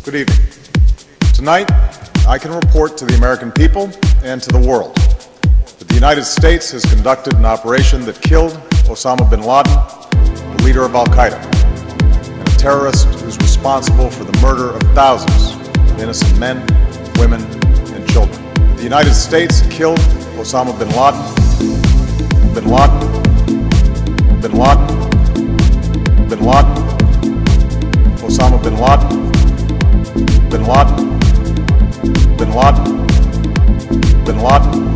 Good evening. Tonight, I can report to the American people and to the world that the United States has conducted an operation that killed Osama bin Laden, the leader of Al-Qaeda, and a terrorist who's responsible for the murder of thousands of innocent men, women, and children. The United States killed Osama bin Laden, bin Laden, bin Laden, bin Laden, Osama bin Laden, bin Laden, bin Laden, bin Laden.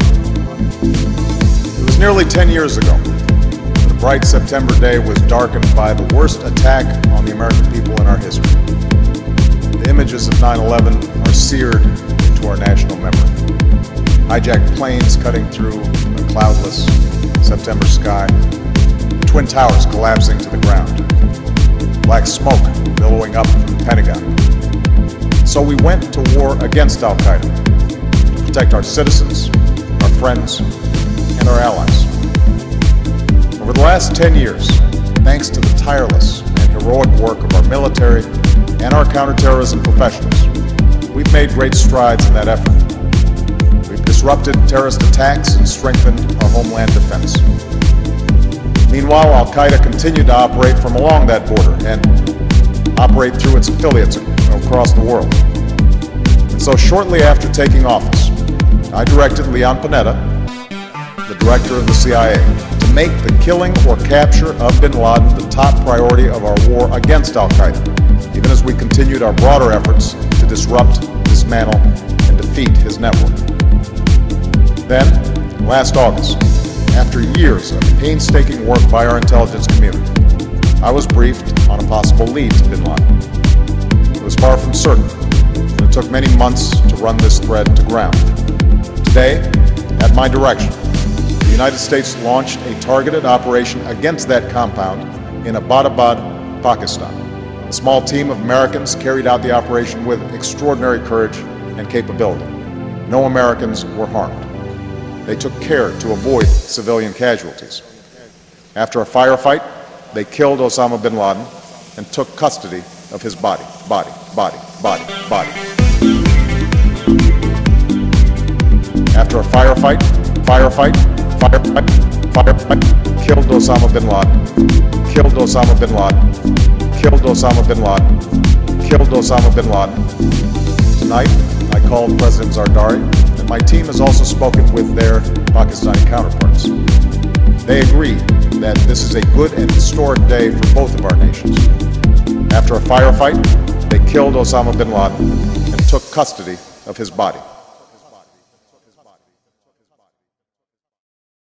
It was nearly 10 years ago that a bright September day was darkened by the worst attack on the American people in our history. The images of 9/11 are seared into our national memory. Hijacked planes cutting through a cloudless September sky, the Twin Towers collapsing to the ground, black smoke billowing up from the Pentagon. So we went to war against Al-Qaeda to protect our citizens, our friends, and our allies. Over the last 10 years, thanks to the tireless and heroic work of our military and our counterterrorism professionals, we've made great strides in that effort. We've disrupted terrorist attacks and strengthened our homeland defense. Meanwhile, Al-Qaeda continued to operate from along that border and operate through its affiliates across the world. And so shortly after taking office, I directed Leon Panetta, the director of the CIA, to make the killing or capture of bin Laden the top priority of our war against Al-Qaeda, even as we continued our broader efforts to disrupt, dismantle, and defeat his network. Then, last August, after years of painstaking work by our intelligence community, I was briefed on a possible lead to bin Laden. It was far from certain, and it took many months to run this thread to ground. Today, at my direction, the United States launched a targeted operation against that compound in Abbottabad, Pakistan. A small team of Americans carried out the operation with extraordinary courage and capability. No Americans were harmed. They took care to avoid civilian casualties. After a firefight, they killed Osama bin Laden and took custody of his body. After a firefight, killed Osama bin Laden, killed Osama bin Laden, killed Osama bin Laden, killed Osama bin Laden. Tonight, I called President Zardari, and my team has also spoken with their Pakistani counterparts. They agree that this is a good and historic day for both of our nations. After a firefight, they killed Osama bin Laden and took custody of his body.